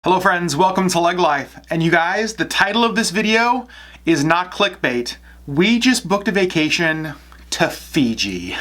Hello friends, welcome to LeggLife. And you guys, the title of this video is not clickbait. We just booked a vacation to Fiji.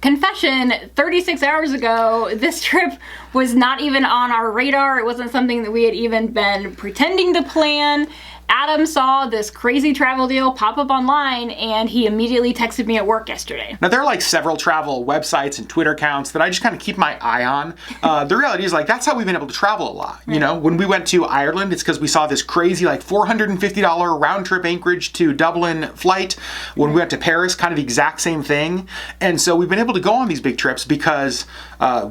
Confession, 36 hours ago, this trip was not even on our radar. It wasn't something that we had even been pretending to plan. Adam saw this crazy travel deal pop up online and he immediately texted me at work yesterday. Now there are like several travel websites and Twitter accounts that I just kind of keep my eye on. The reality is like that's how we've been able to travel a lot. You know, when we went to Ireland, it's because we saw this crazy like $450 round trip Anchorage to Dublin flight. When we went to Paris, kind of the exact same thing. And so we've been able to go on these big trips because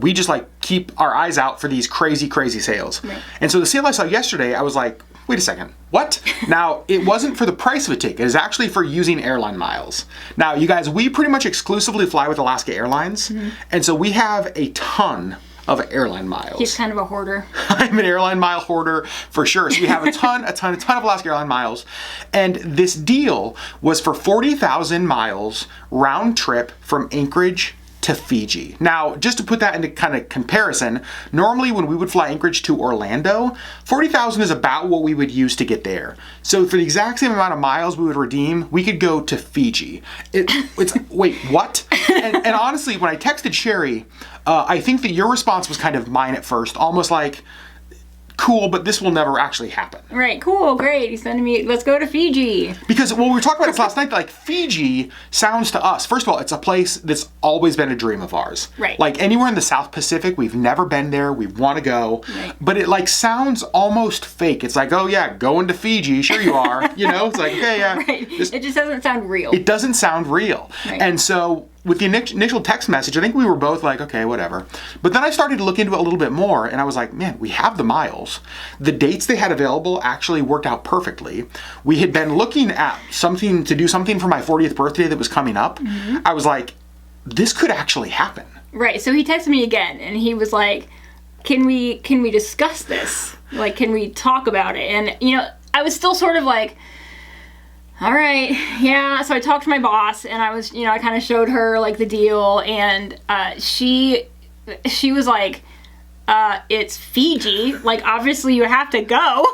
we just like keep our eyes out for these crazy sales. Right. And so the sale I saw yesterday, I was like, wait a second, what? Now, it wasn't for the price of a ticket, it's actually for using airline miles. Now, you guys, we pretty much exclusively fly with Alaska Airlines, and so we have a ton of airline miles. He's kind of a hoarder. I'm an airline mile hoarder for sure. So we have a ton of Alaska Airline miles. And this deal was for 40,000 miles round trip from Anchorage to Fiji. Now, just to put that into kind of comparison, normally when we would fly Anchorage to Orlando, 40,000 is about what we would use to get there. So for the exact same amount of miles we would redeem, we could go to Fiji. Wait, what? And honestly, when I texted Sherri, I think that your response was kind of mine at first, almost like, cool, but this will never actually happen. Right, cool, great. He's sending me, let's go to Fiji. Because, well, we were talking about this last night, like Fiji sounds to us, first of all, it's a place that's always been a dream of ours. Right. Like anywhere in the South Pacific, we've never been there, we want to go, right. But it like sounds almost fake. It's like, oh yeah, going to Fiji, sure you are. You know, it's like, okay, yeah. Right, it just doesn't sound real. It doesn't sound real. Right. And so with the initial text message, I think we were both like, okay, whatever. But then I started to look into it a little bit more, and I was like, man, we have the miles. The dates they had available actually worked out perfectly. We had been looking at something to do something for my 40th birthday that was coming up. I was like, this could actually happen. Right, so he texted me again, and he was like, can we discuss this? Like, can we talk about it? And, you know, I was still sort of like, all right, yeah. So I talked to my boss and I was, you know, I kind of showed her like the deal, and she was like, it's Fiji. Like, obviously you have to go.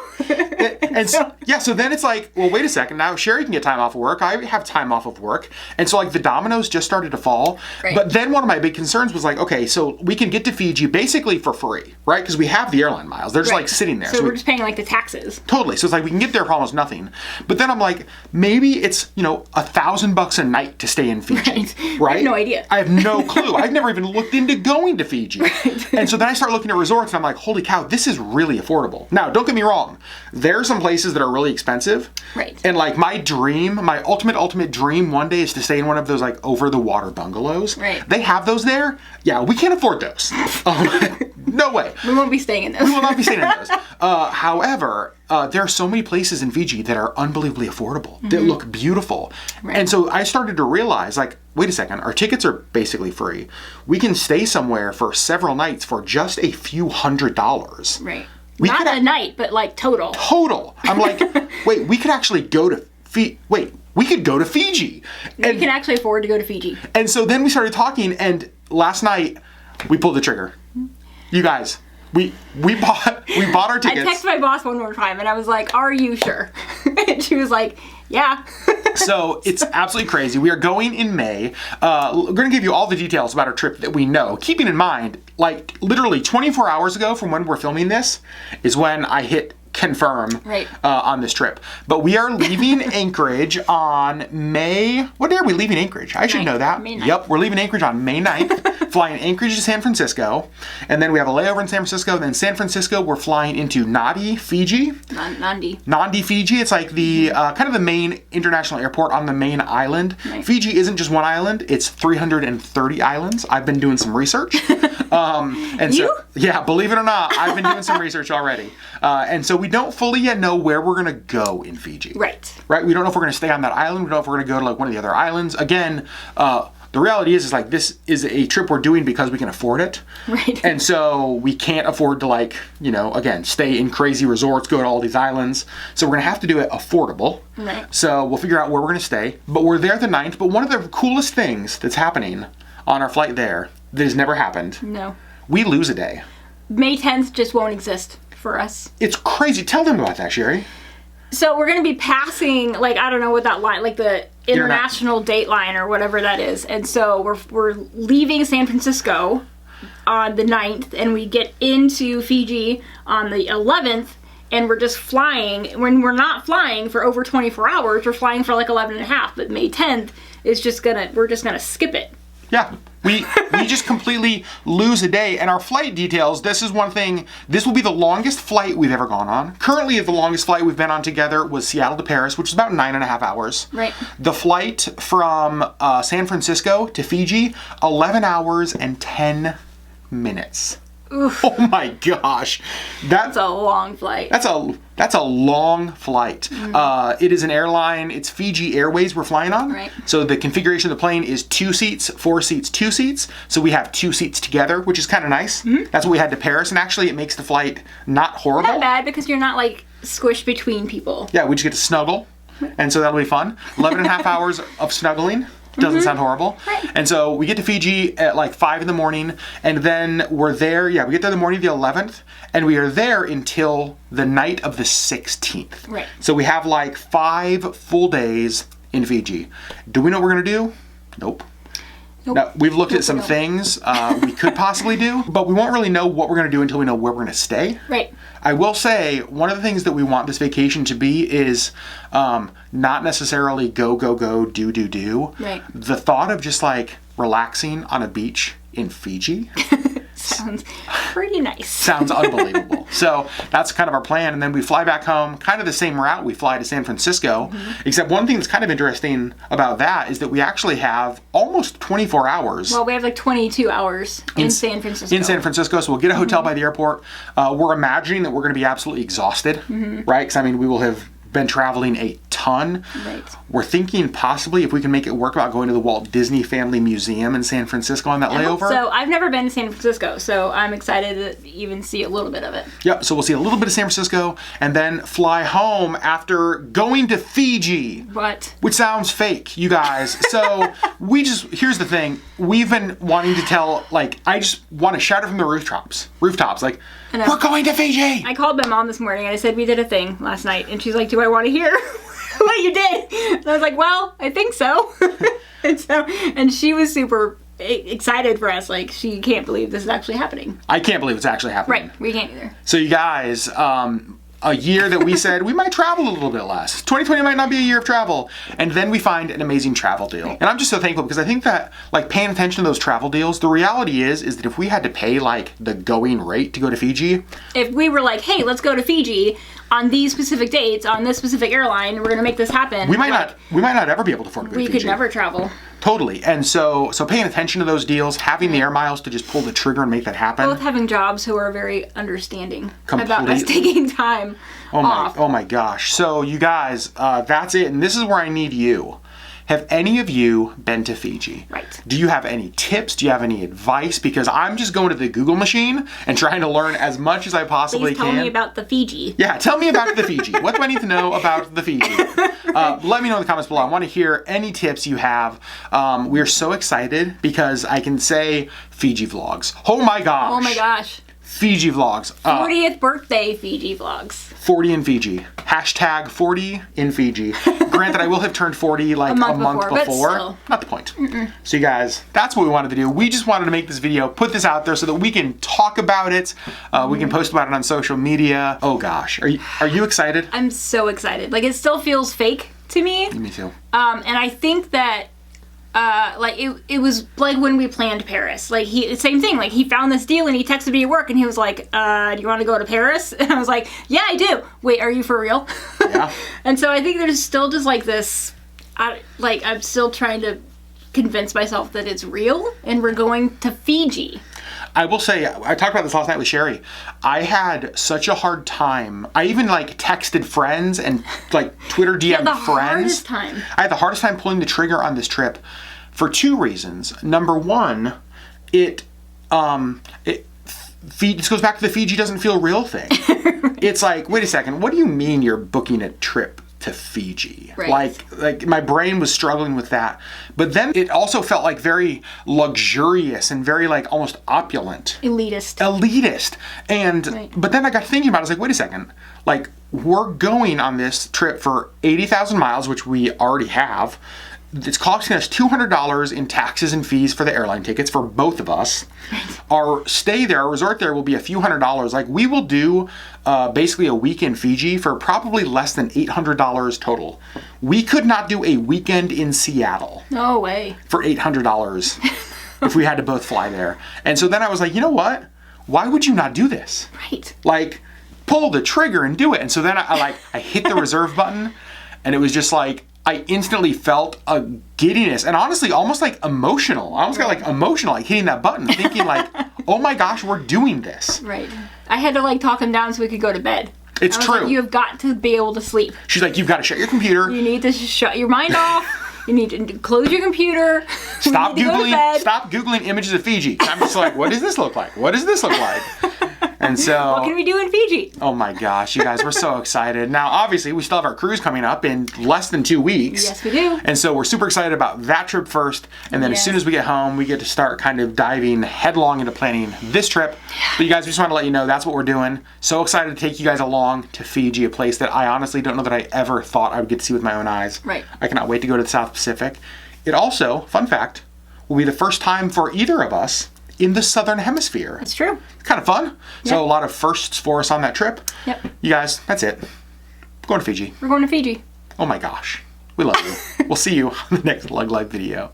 So then it's like, well, wait a second. Now Sherri can get time off of work. I have time off of work. And so like the dominoes just started to fall. Right. But then one of my big concerns was like, okay, so we can get to Fiji basically for free, right? Because we have the airline miles. They're just like sitting there. So we're just paying like the taxes. Totally. So it's like we can get there for almost nothing. But then I'm like, maybe it's, you know, $1,000 a night to stay in Fiji. Right? I have no idea. I have no clue. I've never even looked into going to Fiji. Right. And so then I start looking at resorts and I'm like, holy cow, this is really affordable. Now, don't get me wrong. There are some places that are really expensive. Right. And like my dream, my ultimate dream one day is to stay in one of those like over the water bungalows. Right. They have those there. Yeah, we can't afford those. No way. We won't be staying in those. We will not be staying in those. However, there are so many places in Fiji that are unbelievably affordable, that look beautiful. Right. And so I started to realize, like, wait a second, our tickets are basically free. We can stay somewhere for several nights for just a few $100s. Right. We Not could a night, but like total. Total. I'm like, wait, we could actually go to we could go to Fiji. You can actually afford to go to Fiji. And so then we started talking, and last night we pulled the trigger. You guys, we bought our tickets. I texted my boss one more time and I was like, are you sure? And she was like, yeah. So it's absolutely crazy. We are going in May. We're going to give you all the details about our trip that we know. Keeping in mind, like literally 24 hours ago from when we're filming this is when I hit confirm on this trip. But we are leaving Anchorage on May... What day are we leaving Anchorage? I should know that. May 9th. Yep, we're leaving Anchorage on May 9th, flying Anchorage to San Francisco, and then we have a layover in San Francisco, then San Francisco we're flying into Nadi, Fiji. Nadi, Fiji. It's like the kind of the main international airport on the main island. Right. Fiji isn't just one island, it's 330 islands. I've been doing some research. Yeah, believe it or not, I've been doing some research already. And so we don't fully yet know where we're going to go in Fiji. Right. We don't know if we're going to stay on that island. We don't know if we're going to go to like one of the other islands. Again, the reality is like this is a trip we're doing because we can afford it. Right. And so we can't afford to like, you know, again, stay in crazy resorts, go to all these islands. So we're going to have to do it affordable. Right. So we'll figure out where we're going to stay. But we're there the 9th. But one of the coolest things that's happening on our flight there that has never happened. No. We lose a day. May 10th just won't exist for us. It's crazy. Tell them about that, Sherri. So we're going to be passing, like, I don't know what that line, like the international date line or whatever that is. And so we're leaving San Francisco on the 9th, and we get into Fiji on the 11th, and we're just flying. When we're not flying for over 24 hours, we're flying for like 11 and a half. But May 10th is we're just gonna skip it. Yeah. We just completely lose a day. And our flight details, this is one thing, this will be the longest flight we've ever gone on. Currently, the longest flight we've been on together was Seattle to Paris, which is about 9.5 hours. Right. The flight from San Francisco to Fiji, 11 hours and 10 minutes. Oof. Oh my gosh. That's a long flight. That's a long flight. It is an airline. It's Fiji Airways we're flying on. Right. So the configuration of the plane is 2 seats, 4 seats, 2 seats. So we have 2 seats together, which is kind of nice. That's what we had to Paris. And actually, it makes the flight not horrible. Not bad, because you're not like squished between people. Yeah, we just get to snuggle. And so that'll be fun. 11 and a half hours of snuggling. Doesn't sound horrible. Right. And so we get to Fiji at like 5 in the morning, and then we're there. Yeah, we get there the morning of the 11th, and we are there until the night of the 16th. Right. So we have like 5 full days in Fiji. Do we know what we're going to do? Nope. Nope. Now, we've looked at some Nope. things we could possibly do, but we won't really know what we're going to do until we know where we're going to stay. Right. I will say, one of the things that we want this vacation to be is not necessarily go, do. Right. The thought of just like relaxing on a beach in Fiji Sounds pretty nice. sounds unbelievable. So that's kind of our plan. And then we fly back home, kind of the same route we fly to San Francisco. Except one thing that's kind of interesting about that is that we actually have almost 24 hours. Well, we have like 22 hours in San Francisco. In San Francisco, so we'll get a hotel by the airport. We're imagining that we're going to be absolutely exhausted, right? Because I mean, we will have been traveling a ton. Right. We're thinking possibly if we can make it work about going to the Walt Disney Family Museum in San Francisco on that layover. So I've never been to San Francisco, so I'm excited to even see a little bit of it. Yep, so we'll see a little bit of San Francisco and then fly home after going to Fiji. What? Which sounds fake, you guys. So here's the thing. We've been wanting to tell, like, I just want to shout it from the rooftops. Like, we're going to Fiji. I called my mom this morning and I said we did a thing last night, and she's like, "Do I want to hear what you did?" And I was like, "Well, I think so." and she was super excited for us. Like, she can't believe this is actually happening. I can't believe it's actually happening. Right, we can't either. So you guys, a year that we said we might travel a little bit less. 2020 might not be a year of travel. And then we find an amazing travel deal. And I'm just so thankful because I think that, like, paying attention to those travel deals, the reality is that if we had to pay, like, the going rate to go to Fiji. If we were like, hey, let's go to Fiji on these specific dates, on this specific airline, we're going to make this happen. We might not ever be able to afford to go to Fiji. We could never travel. Totally. And so paying attention to those deals, having the air miles to just pull the trigger and make that happen. Both having jobs who are very understanding about us Completely. taking time off. Oh my gosh. So you guys, that's it. And this is where I need you. Have any of you been to Fiji? Right. Do you have any tips? Do you have any advice? Because I'm just going to the Google machine and trying to learn as much as I possibly Please tell can. me about the Fiji. Yeah, tell me about the Fiji. What do I need to know about the Fiji? Let me know in the comments below. I want to hear any tips you have. We're so excited because I can say Fiji vlogs. Oh my gosh. Oh my gosh. Fiji vlogs. 40th birthday Fiji vlogs. 40 in Fiji. Hashtag 40 in Fiji. Granted, I will have turned 40 like a month but before. still. Not the point. So you guys, that's what we wanted to do. We just wanted to make this video, put this out there so that we can talk about it. We can post about it on social media. Oh gosh. Are you excited? I'm so excited. Like, it still feels fake to me. Me too. And I think that like it was like when we planned Paris. Like, same thing. Like, he found this deal and he texted me at work and he was like, "Do you want to go to Paris?" And I was like, "Yeah, I do." Wait, are you for real? Yeah. And so I think there's still just like this. I'm still trying to convince myself that it's real, and we're going to Fiji. I will say, I talked about this last night with Sherri. I had such a hard time. I even like texted friends and like Twitter DM'd the friends. hardest time. I had the hardest time pulling the trigger on this trip for 2 reasons. Number one, this goes back to the Fiji doesn't feel real thing. It's like, wait a second, what do you mean you're booking a trip to Fiji. Right. Like my brain was struggling with that. But then it also felt like very luxurious and very like almost opulent. Elitist. And Right. but then I got thinking about it, I was like, wait a second. Like, we're going on this trip for 80,000 miles, which we already have. It's costing us $200 in taxes and fees for the airline tickets for both of us. Our stay there, our resort there, will be a few $100s. Like, we will do basically a week in Fiji for probably less than $800 total. We could not do a weekend in Seattle No way. for $800 if we had to both fly there. And so then I was like, you know what? Why would you not do this? Right. Like, pull the trigger and do it. And so then I hit the reserve button, and it was just like, I instantly felt a giddiness, and honestly, almost like emotional. I almost got like emotional, like hitting that button, thinking like, oh my gosh, we're doing this. Right. I had to like talk him down so we could go to bed. It's I was true. Like, you have got to be able to sleep. She's like, you've got to shut your computer. You need to shut your mind off. You need to close your computer. Stop You need to go to bed. Googling images of Fiji. I'm just like, what does this look like? What does this look like? And so, What can we do in Fiji? oh my gosh, you guys, we're so excited. Now, obviously, we still have our cruise coming up in less than 2 weeks. Yes, we do. And so we're super excited about that trip first. And then as Yes. soon as we get home, we get to start kind of diving headlong into planning this trip. But you guys, we just want to let you know that's what we're doing. So excited to take you guys along to Fiji, a place that I honestly don't know that I ever thought I would get to see with my own eyes. Right. I cannot wait to go to the South Pacific. It also, fun fact, will be the first time for either of us in the Southern Hemisphere. That's true. Kind of fun. So Yep. a lot of firsts for us on that trip. Yep. You guys, that's it. We're going to Fiji. We're going to Fiji. Oh my gosh. We love you. We'll see you on the next LeggLife video.